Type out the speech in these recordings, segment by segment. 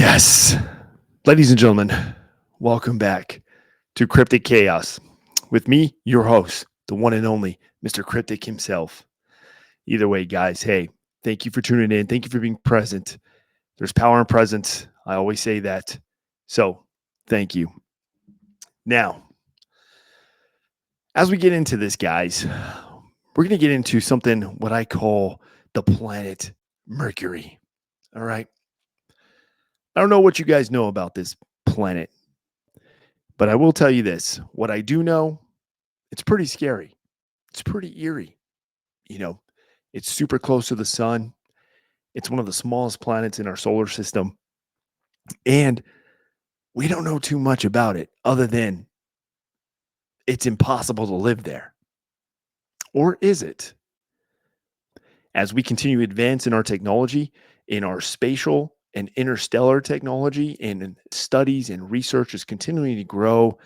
Yes. Ladies and gentlemen, welcome back to Cryptic Chaos with me, your host, the one and only Mr. Cryptic himself. Either way, guys, hey, thank you for tuning in. Thank you for being present. There's power in presence. I always say that. So, thank you. Now, as we get into this, guys, we're going to get into something what I call the planet Mercury. All right. I don't know what you guys know about this planet, but I will tell you this. What I do know, it's pretty scary. It's pretty eerie. You know, it's super close to the sun. It's one of the smallest planets in our solar system. And we don't know too much about it other than it's impossible to live there. Or is it? As we continue to advance in our technology, in our spatial and interstellar technology, and in studies and research is continuing to grow,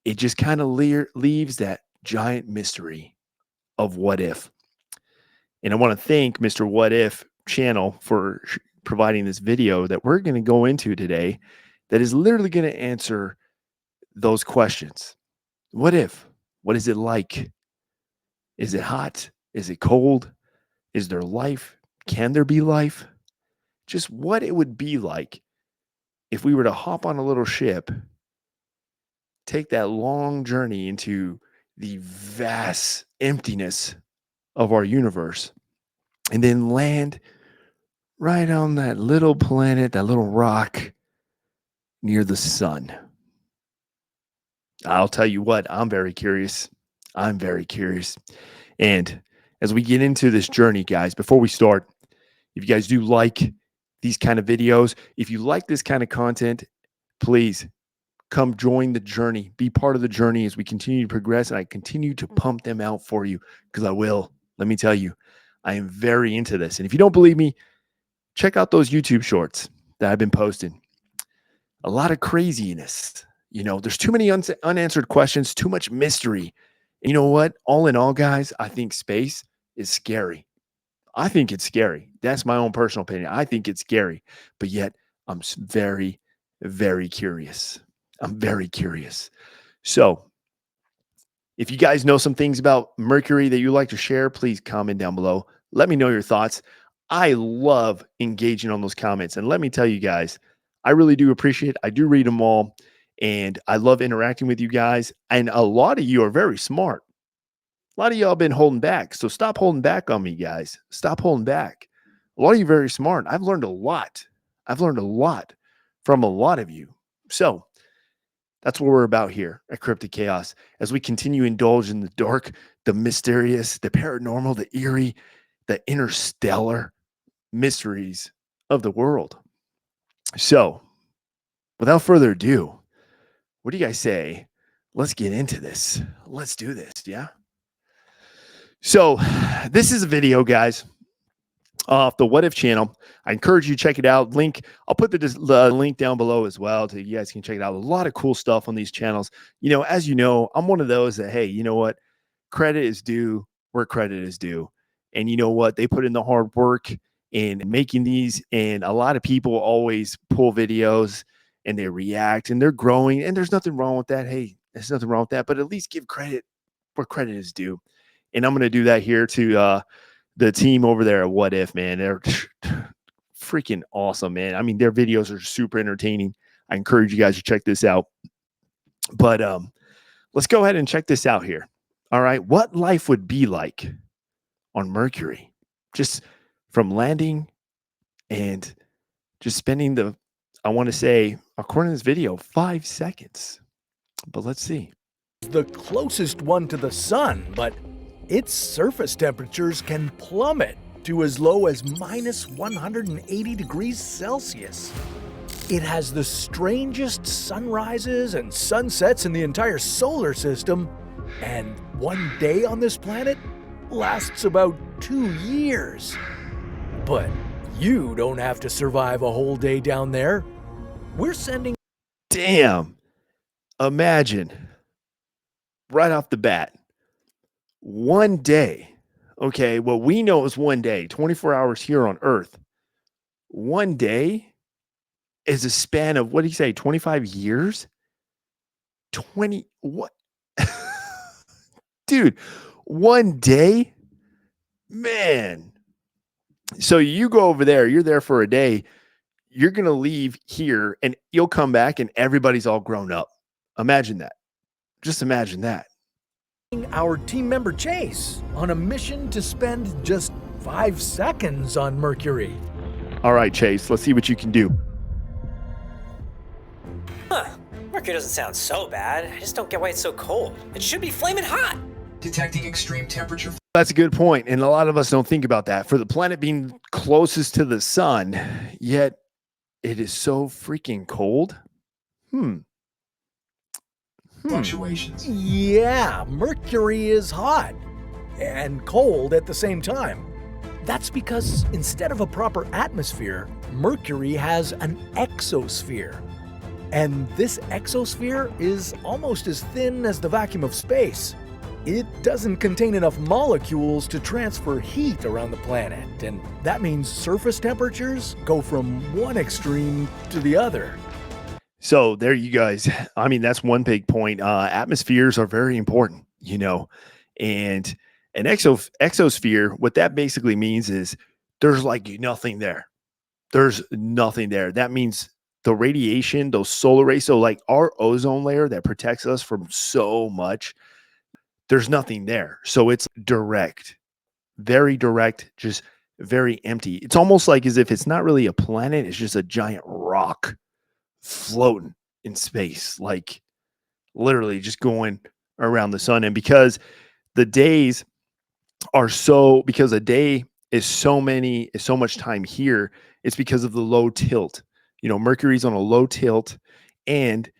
it just kind of leaves that giant mystery of what if. And I want to thank Mr. What If channel for providing this video that we're going to go into today that is literally going to answer those questions. What if? What is it like? Is it hot? Is it cold? Is there life? Can there be life? Just what it would be like if we were to hop on a little ship, take that long journey into the vast emptiness of our universe, and then land right on that little planet, that little rock near the sun. I'll tell you what, I'm very curious. I'm very curious. And as we get into this journey, guys, before we start, if you guys do like these kind of videos, if you like this kind of content, please come join the journey. Be part of the journey as we continue to progress. And I continue to pump them out for you because I will. Let me tell you, I am very into this. And if you don't believe me, check out those YouTube shorts that I've been posting. A lot of craziness. There's too many unanswered questions, too much mystery. And you know what? All in all, guys, I think space is scary. I think it's scary. That's my own personal opinion. I think it's scary, but yet I'm very, very curious. I'm very curious. So if you guys know some things about Mercury that you'd like to share, please comment down below. Let me know your thoughts. I love engaging on those comments. And let me tell you guys, I really do appreciate it. I do read them all. And I love interacting with you guys. And a lot of you are very smart. A lot of y'all been holding back. So stop holding back on me, guys. Stop holding back. A lot of you are very smart. I've learned a lot. I've learned a lot from a lot of you. So that's what we're about here at Cryptic Chaos as we continue to indulge in the dark, the mysterious, the paranormal, the eerie, the interstellar mysteries of the world. So, without further ado, what do you guys say? Let's get into this. Let's do this. Yeah. So, this is a video, guys, off the What If channel. I encourage you to check it out. I'll put the link down below as well so you guys can check it out. A lot of cool stuff on these channels. As you know, I'm one of those that, hey, you know what? Credit is due where credit is due. And you know what? They put in the hard work in making these. And a lot of people always pull videos and they react and they're growing. And there's nothing wrong with that. Hey, there's nothing wrong with that. But at least give credit where credit is due. And I'm going to do that here to the team over there at What If, man. They're freaking awesome, man. I mean, their videos are super entertaining. I encourage you guys to check this out. But let's go ahead and check this out here. All right. What life would be like on Mercury, just from landing and just spending I want to say, according to this video, 5 seconds. But let's see. The closest one to the sun, but its surface temperatures can plummet to as low as minus 180 degrees Celsius. It has the strangest sunrises and sunsets in the entire solar system, and one day on this planet lasts about 2 years. But you don't have to survive a whole day down there. We're sending... Damn. Imagine, right off the bat, one day, okay, what we know is one day, 24 hours here on Earth, one day, is a span of, what do you say, 25 years? 20, what? Dude, one day? Man. So you go over there, you're there for a day, you're going to leave here and you'll come back and everybody's all grown up. Imagine that. Just imagine that. Our team member Chase on a mission to spend just 5 seconds on Mercury. All right, Chase, let's see what you can do. Huh. Mercury doesn't sound so bad. I just don't get why it's so cold. It should be flaming hot. Detecting extreme temperature. That's a good point. And a lot of us don't think about that. For the planet being closest to the sun, yet it is so freaking cold. Fluctuations. Yeah, Mercury is hot and cold at the same time. That's because instead of a proper atmosphere, Mercury has an exosphere. And this exosphere is almost as thin as the vacuum of space. It doesn't contain enough molecules to transfer heat around the planet, and that means surface temperatures go from one extreme to the other. So there you guys. I mean, that's one big point. Atmospheres are very important, and an exosphere, what that basically means is there's like nothing there. There's nothing there. That means the radiation, those solar rays, so like our ozone layer that protects us from so much, there's nothing there. So it's direct, very direct, just very empty. It's almost like as if it's not really a planet, it's just a giant rock floating in space, like literally just going around the sun. And because the days because a day is so much time here, it's because of the low tilt. Mercury's on a low tilt, and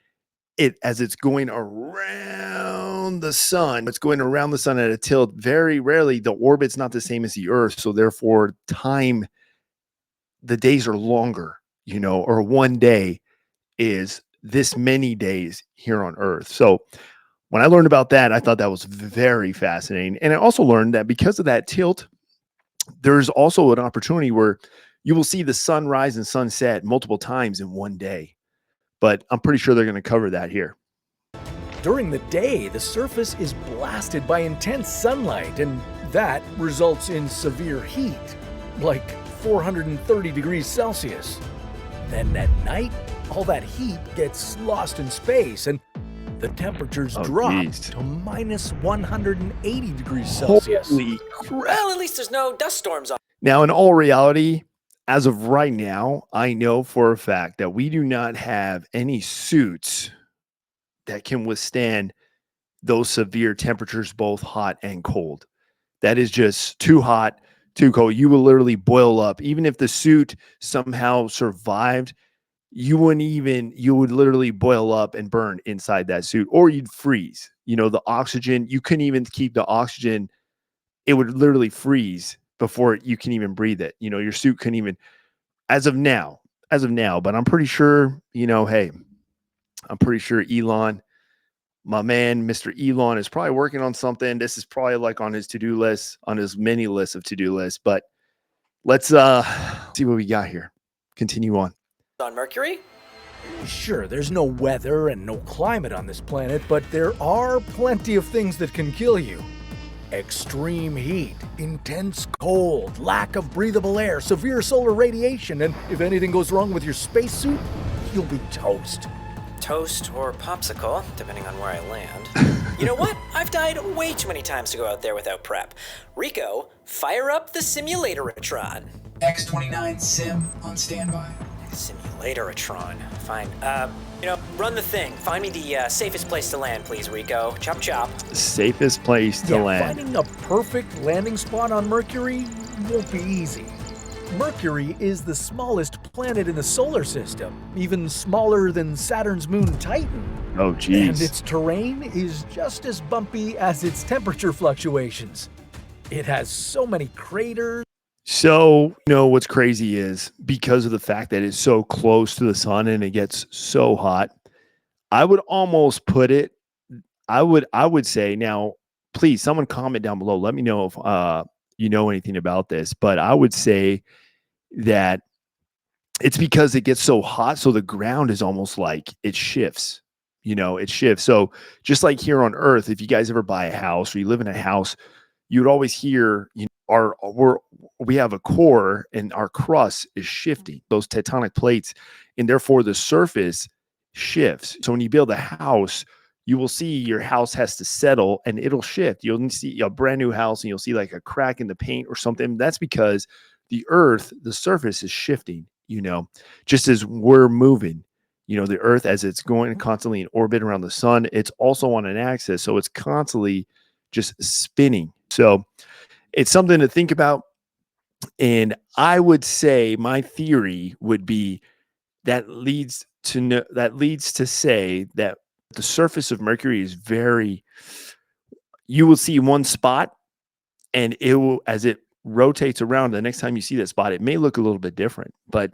as it's going around the sun, it's going around the sun at a tilt. Very rarely the orbit's not the same as the Earth, so therefore the days are longer, or one day is this many days here on Earth. So when I learned about that, I thought that was very fascinating. And I also learned that because of that tilt, there's also an opportunity where you will see the sunrise and sunset multiple times in one day. But I'm pretty sure they're going to cover that here. During the day, the surface is blasted by intense sunlight, and that results in severe heat, like 430 degrees Celsius. Then at night, all that heat gets lost in space, and the temperatures drop to minus 180 degrees Celsius. Holy crap. Well, at least there's no dust storms on. Now, in all reality, as of right now, I know for a fact that we do not have any suits that can withstand those severe temperatures, both hot and cold. That is just too hot, too cold. You will literally boil up. Even if the suit somehow survived, you would literally boil up and burn inside that suit, or you'd freeze. The oxygen, you couldn't even keep the oxygen. It would literally freeze before you can even breathe it. Your suit couldn't even, as of now, but I'm pretty sure, hey, I'm pretty sure Elon, my man, Mr. Elon, is probably working on something. This is probably like on his to-do list, on his many lists of to-do lists, but let's see what we got here. Continue on. Mercury? Sure, there's no weather and no climate on this planet, but there are plenty of things that can kill you. Extreme heat, intense cold, lack of breathable air, severe solar radiation, and if anything goes wrong with your spacesuit, you'll be toast. Toast or popsicle, depending on where I land. You know what? I've died way too many times to go out there without prep. Rico, fire up the simulatoratron. X-29 sim on standby. Simulatoratron. Fine. Run the thing. Find me the safest place to land, please, Rico. Chop chop. Safest place to land. Finding a perfect landing spot on Mercury won't be easy. Mercury is the smallest planet in the solar system, even smaller than Saturn's moon Titan. Oh, geez. And its terrain is just as bumpy as its temperature fluctuations. It has so many craters. So, what's crazy is because of the fact that it's so close to the sun and it gets so hot, I would almost put it, I would say, now, please, someone comment down below. Let me know if you know anything about this, but I would say that It's because it gets so hot, so the ground is almost like it shifts. It shifts. So just like here on Earth, if you guys ever buy a house or you live in a house, you would always hear, we have a core and our crust is shifting, those tectonic plates, and therefore the surface shifts. So when you build a house, you will see your house has to settle and it'll shift. You'll see a brand new house and you'll see like a crack in the paint or something. That's because the earth, the surface is shifting, just as we're moving. The earth, as it's going constantly in orbit around the sun, it's also on an axis. So it's constantly just spinning. So it's something to think about. And I would say my theory would be that leads to say that the surface of Mercury is you will see one spot and it will, as it rotates around, the next time you see that spot, it may look a little bit different, but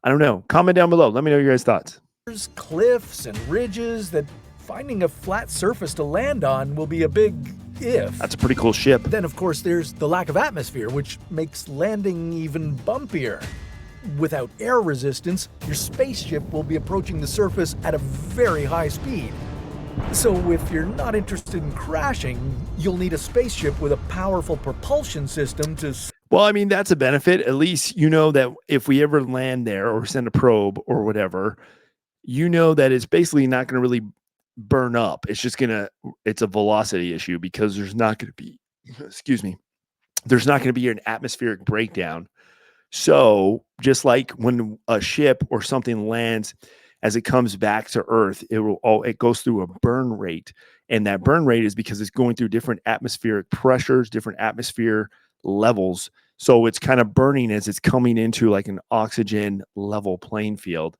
I don't know. Comment down below. Let me know your guys' thoughts. There's cliffs and ridges that finding a flat surface to land on will be a big if. That's a pretty cool ship. Then, of course, there's the lack of atmosphere, which makes landing even bumpier. Without air resistance, your spaceship will be approaching the surface at a very high speed. So if you're not interested in crashing, you'll need a spaceship with a powerful propulsion system to... Well, I mean, that's a benefit. At least you know that if we ever land there or send a probe or whatever, that it's basically not going to really burn up. It's a velocity issue because there's not going to be, there's not going to be an atmospheric breakdown. So just like when a ship or something lands, as it comes back to Earth, it goes through a burn rate. And that burn rate is because it's going through different atmospheric pressures, different atmosphere levels. So it's kind of burning as it's coming into like an oxygen level playing field,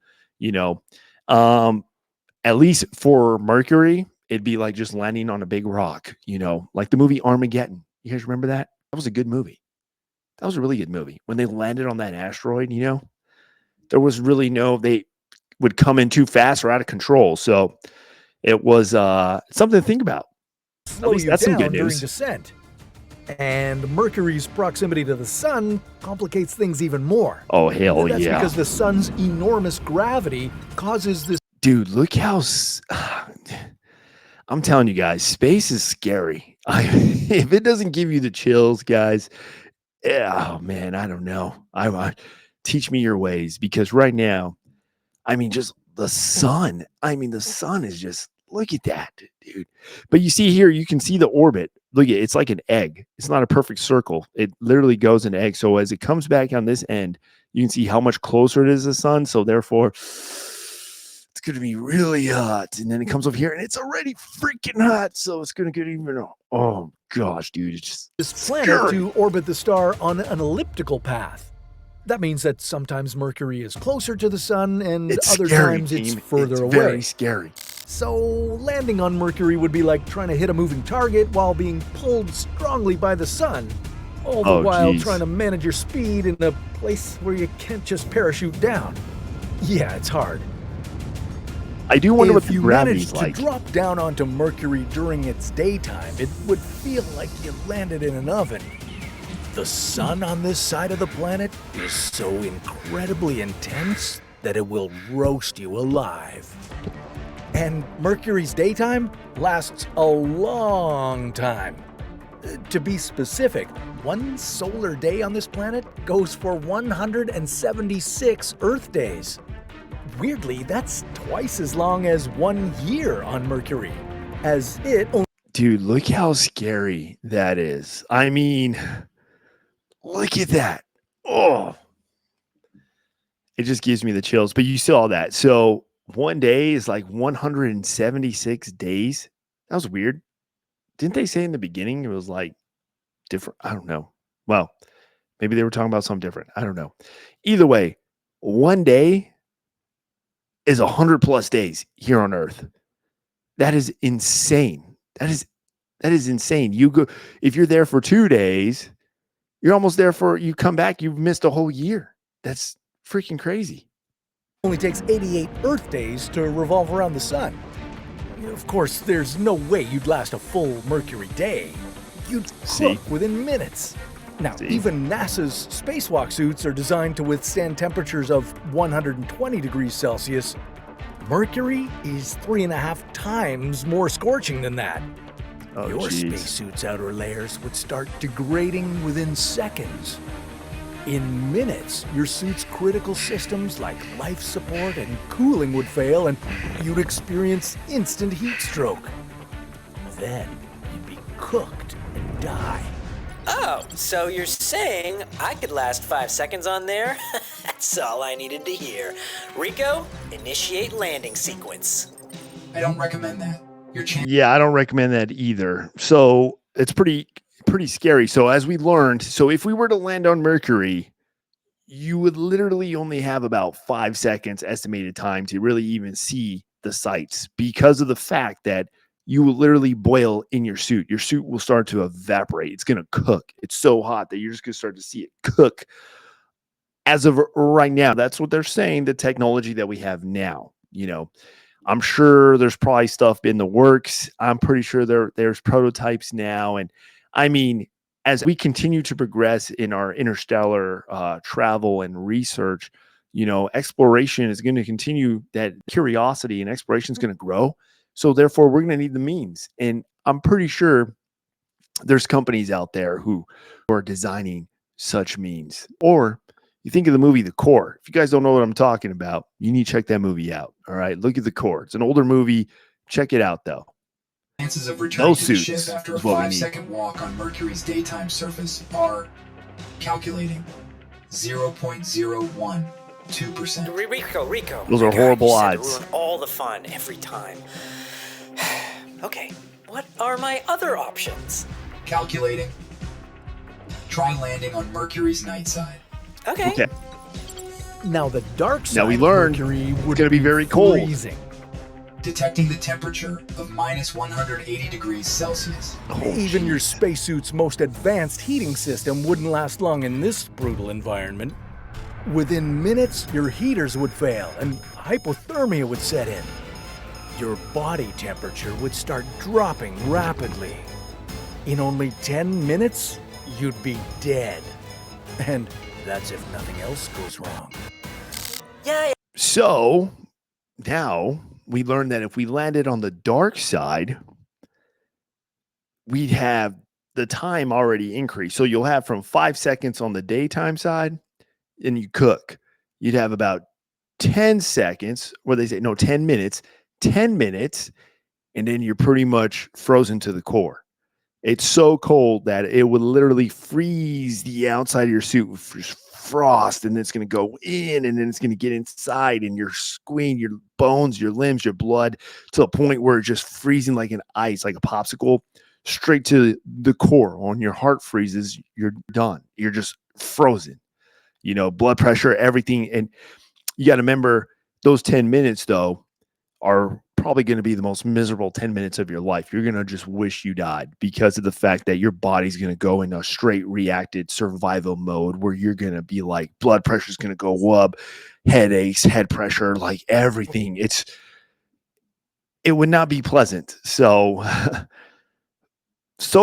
at least for Mercury, it'd be like just landing on a big rock, like the movie Armageddon. You guys remember that? That was a good movie. That was a really good movie. When they landed on that asteroid, there was really they would come in too fast or out of control. So it was something to think about. Slow you down during descent. And Mercury's proximity to the sun complicates things even more. Oh, hell yeah. That's because the sun's enormous gravity causes this... Dude, look how... I'm telling you guys, space is scary. If it doesn't give you the chills, guys... Oh man, I don't know. Teach me your ways, because right now, just the sun. The sun is just, look at that, dude. But you see here, you can see the orbit. Look at it, it's like an egg. It's not a perfect circle. It literally goes an egg. So as it comes back on this end, you can see how much closer it is to the sun. So therefore, it's going to be really hot. And then it comes over here and it's already freaking hot. So it's going to get even, oh gosh, dude, it's just this planet to orbit the star on an elliptical path. That means that sometimes Mercury is closer to the sun and other times it's further away. Very scary. So landing on Mercury would be like trying to hit a moving target while being pulled strongly by the sun, all the while trying to manage your speed in a place where you can't just parachute down. Yeah, it's hard. I do wonder what the If gravity's you managed to drop down onto Mercury during its daytime, it would feel like you landed in an oven. The sun on this side of the planet is so incredibly intense that it will roast you alive. And Mercury's daytime lasts a long time. To be specific, one solar day on this planet goes for 176 Earth days. Weirdly, that's twice as long as 1 year on Mercury, as it only... Dude, look how scary that is. Look at that. Oh, it just gives me the chills. But you saw that. So one day is like 176 days. That was weird. Didn't they say in the beginning it was like different? I don't know. Well, maybe they were talking about something different. I don't know. Either way, one day is 100+ days here on Earth. That is insane. That is insane. If you're there for 2 days, you're almost there you come back, you've missed a whole year. That's freaking crazy. Only takes 88 Earth days to revolve around the sun. Of course, there's no way you'd last a full Mercury day. You'd cook within minutes. Now, See? even NASA's spacewalk suits are designed to withstand temperatures of 120 degrees Celsius. Mercury is 3.5 times more scorching than that. Oh, Your jeez. spacesuit's outer layers would start degrading within seconds. In minutes, your suit's critical systems like life support and cooling would fail, and you'd experience instant heat stroke. Then you'd be cooked and die. Oh, so you're saying I could last 5 seconds on there? That's all I needed to hear. Rico, initiate landing sequence. I don't recommend that. Your chance Yeah, I don't recommend that either. So it's pretty scary. So as we learned, so if we were to land on Mercury, you would literally only have about 5 seconds estimated time to really even see the sights because of the fact that you will literally boil in your suit. Your suit will start to evaporate. It's going to cook. It's so hot that you're just going to start to see it cook. As of right now, that's what they're saying, the technology that we have now. You know, I'm sure there's probably stuff in the works. I'm pretty sure there's prototypes now. And I mean, as we continue to progress in our interstellar travel and research, you know, exploration is going to continue. That curiosity and exploration is going to grow. So therefore, we're going to need the means. And I'm pretty sure there's companies out there who are designing such means. Or you think of the movie The Core. If you guys don't know what I'm talking about, you need to check that movie out. All right, look at The Core. It's an older movie. Check it out, though. chances of returning Those to the suits ship after a is what we need. 5-second walk on Mercury's daytime surface are calculating 0.012%. Rico. Those are my God, horrible you said to odds. ruin all the fun every time. Okay, what are my other options? Calculating. Try landing on Mercury's night side. Okay. Now, the dark side Now we of learned Mercury it's would gonna be very cold. freezing. Detecting the temperature of minus 180 degrees Celsius. Oh, Even your jeez. spacesuit's most advanced heating system wouldn't last long in this brutal environment. Within minutes, your heaters would fail and hypothermia would set in. Your body temperature would start dropping rapidly. In only 10 minutes, you'd be dead. And that's if nothing else goes wrong. Yeah. So now we learned that if we landed on the dark side, we'd have the time already increased. So you'll have from 5 seconds on the daytime side, and you cook. You'd have about 10 seconds, where they say, no, 10 minutes, and then you're pretty much frozen to the core. It's so cold that it would literally freeze the outside of your suit with just frost, and it's going to go in, and then it's going to get inside, and you're squeezing your bones, your limbs, your blood to a point where it's just freezing like an ice, like a popsicle, straight to the core. When your heart freezes, you're done. You're just frozen. You know, blood pressure, everything. And you got to remember, those 10 minutes, though, are probably going to be the most miserable 10 minutes of your life. You're going to just wish you died because of the fact that your body's going to go in a straight reacted survival mode where you're going to be like, blood pressure is going to go up, headaches, head pressure, like everything. It would not be pleasant. So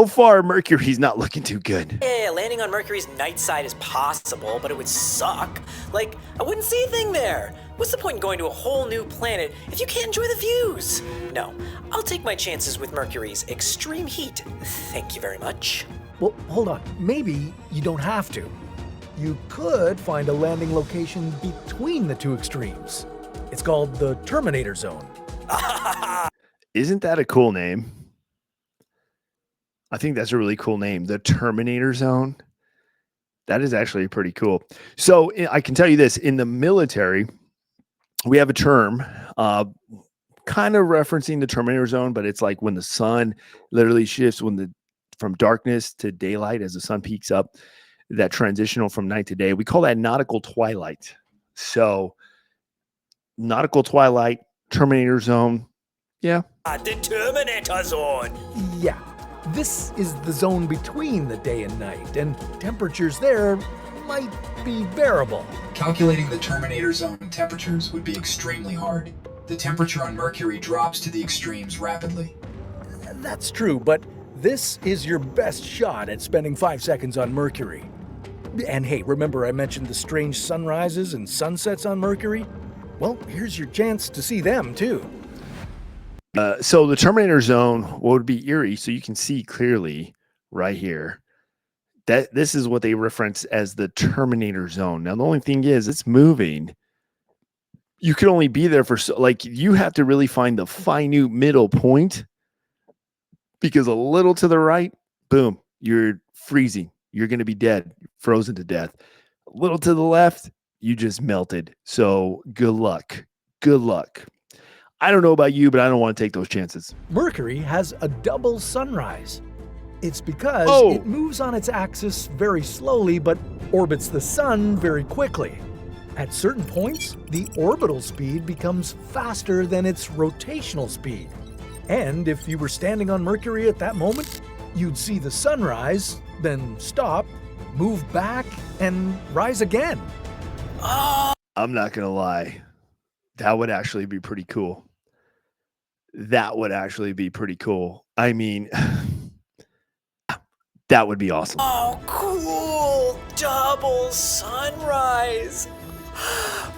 far, Mercury's not looking too good. Yeah, landing on Mercury's night side is possible, but it would suck. Like, I wouldn't see a thing there. What's the point in going to a whole new planet if you can't enjoy the views? No, I'll take my chances with Mercury's extreme heat. Thank you very much. Well, hold on. Maybe you don't have to. You could find a landing location between the two extremes. It's called the Terminator Zone. Isn't that a cool name? I think that's a really cool name. The Terminator Zone. That is actually pretty cool. So I can tell you this, in the military, we have a term kind of referencing the Terminator Zone, but it's like when the sun literally shifts from darkness to daylight as the sun peaks up, that transitional from night to day. We call that nautical twilight. So nautical twilight, Terminator Zone. Yeah. The Terminator Zone. Yeah, this is the zone between the day and night, and temperatures there might be bearable. Calculating the Terminator Zone temperatures would be extremely hard. The temperature on Mercury drops to the extremes rapidly. That's true, but This is your best shot at spending 5 seconds on Mercury. And hey, remember I mentioned the strange sunrises and sunsets on Mercury? Well, here's your chance to see them too. So the Terminator zone would be eerie, so you can see clearly right here that this is what they reference as the Terminator zone. Now, the only thing is it's moving. You can only be there for you have to really find the finite middle point, because a little to the right, boom, you're freezing. You're going to be dead, frozen to death. A little to the left, you just melted. So good luck. Good luck. I don't know about you, but I don't want to take those chances. Mercury has a double sunrise. It's because it moves on its axis very slowly but orbits the sun very quickly. At certain points, the orbital speed becomes faster than its rotational speed. And if you were standing on Mercury at that moment, you'd see the sunrise, then stop, move back, and rise again. I'm not going to lie. That would actually be pretty cool. That would actually be pretty cool. I mean, that would be awesome. Oh, cool! Double sunrise!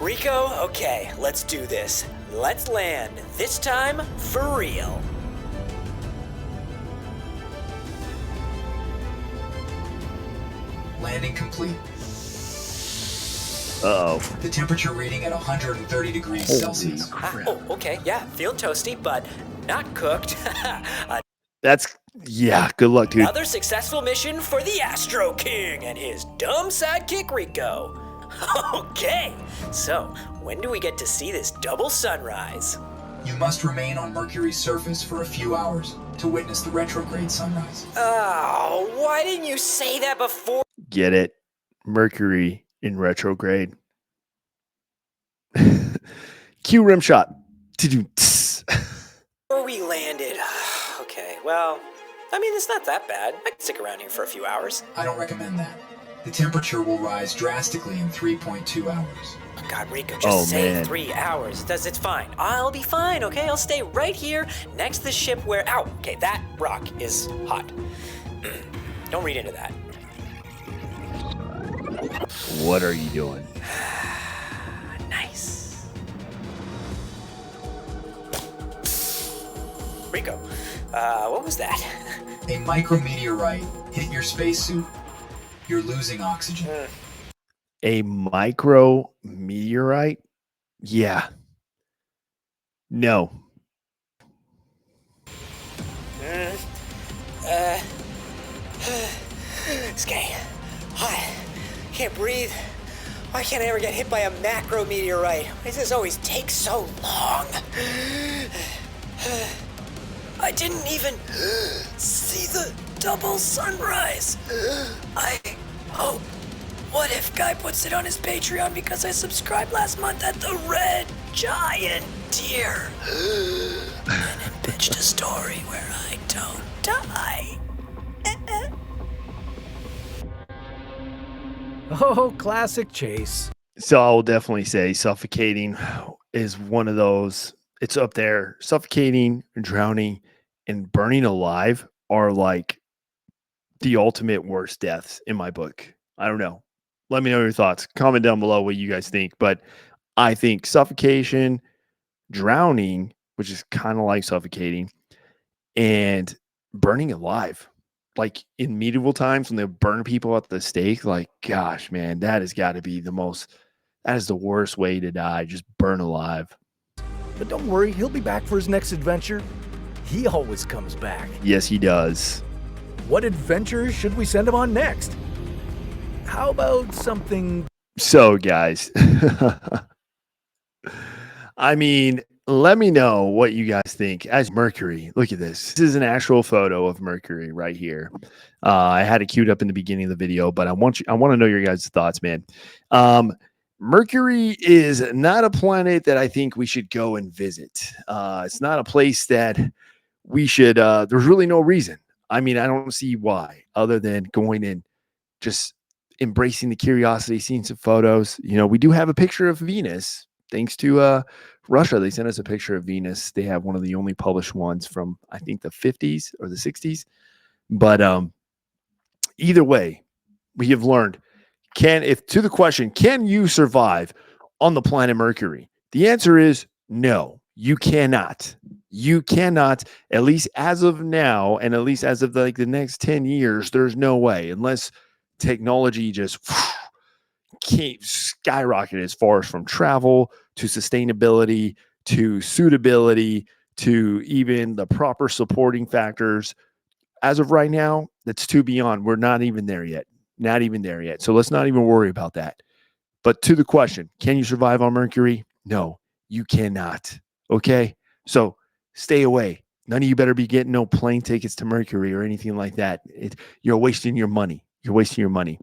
Rico, okay, let's do this. Let's land, this time for real. Landing complete. Uh-oh. The temperature reading at 130 degrees Celsius. Oh, okay, yeah, feeling toasty, but not cooked. That's, yeah, good luck, dude. Another successful mission for the Astro King and his dumb sidekick Rico. Okay, so when do we get to see this double sunrise? You must remain on Mercury's surface for a few hours to witness the retrograde sunrise. Oh, why didn't you say that before? Get it? Mercury in retrograde. Cue rim shot. Before we landed. Okay, well, I mean, it's not that bad. I can stick around here for a few hours. I don't recommend that. The temperature will rise drastically in 3.2 hours. Oh God, Rico, just say 3 hours. It's fine. I'll be fine, okay? I'll stay right here next to the ship where... Ow! Okay, that rock is hot. Don't read into that. What are you doing? Nice. Rico, what was that? A micrometeorite hit your spacesuit. You're losing oxygen. A micro meteorite? Yeah. No. Skay, hot. Can't breathe. Why can't I ever get hit by a macro meteorite? Why does this always take so long? I didn't even see the double sunrise. Oh, what if Guy puts it on his Patreon because I subscribed last month at the Red Giant Deer? And then pitched a story where I don't die. Oh, classic Chase. So I will definitely say suffocating is one of those. It's up there. Suffocating, drowning, and burning alive are like the ultimate worst deaths in my book. I don't know. Let me know your thoughts. Comment down below what you guys think. But I think suffocation, drowning, which is kind of like suffocating, and burning alive. Like in medieval times when they burn people at the stake, like, gosh, man, that has got to be that is the worst way to die. Just burn alive. But don't worry, he'll be back for his next adventure. He always comes back. Yes, he does. What adventure should we send him on next? How about something... So, guys, I mean, let me know what you guys think. As Mercury, look at this. This is an actual photo of Mercury right here. I had it queued up in the beginning of the video, but I want to know your guys' thoughts, man. Mercury is not a planet that I think we should go and visit. It's not a place that we should, there's really no reason. I mean, I don't see why, other than going and just embracing the curiosity, seeing some photos. You know, we do have a picture of Venus. Thanks to Russia, they sent us a picture of Venus. They have one of the only published ones from, I think, the 50s or the 60s. But either way, we have learned to the question, can you survive on the planet Mercury? The answer is no, you cannot. You cannot, at least as of now, and at least as of like the next 10 years, there's no way, unless technology just keeps skyrocketing as far as from travel to sustainability to suitability to even the proper supporting factors. As of right now, that's too beyond. We're not even there yet. Not even there yet. So let's not even worry about that. But to the question, can you survive on Mercury? No, you cannot. Okay. So stay away. None of you better be getting no plane tickets to Mercury or anything like that. You're wasting your money. You're wasting your money.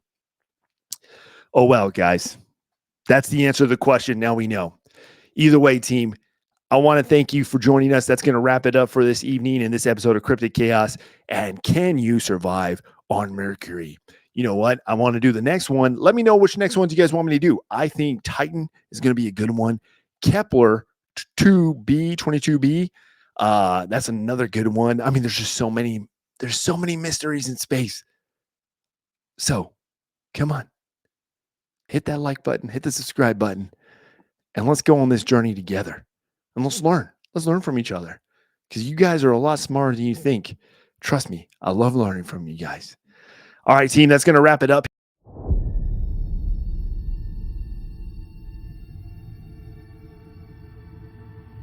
Oh, well, guys, that's the answer to the question. Now we know. Either way, team, I want to thank you for joining us. That's going to wrap it up for this evening in this episode of Cryptic Chaos. And can you survive on Mercury? You know what? I want to do the next one. Let me know which next ones you guys want me to do. I think Titan is going to be a good one. Kepler 22b. That's another good one. I mean, there's just so many. There's so many mysteries in space. So, come on. Hit that like button. Hit the subscribe button. And let's go on this journey together. And let's learn. Let's learn from each other. Because you guys are a lot smarter than you think. Trust me, I love learning from you guys. All right, team, that's going to wrap it up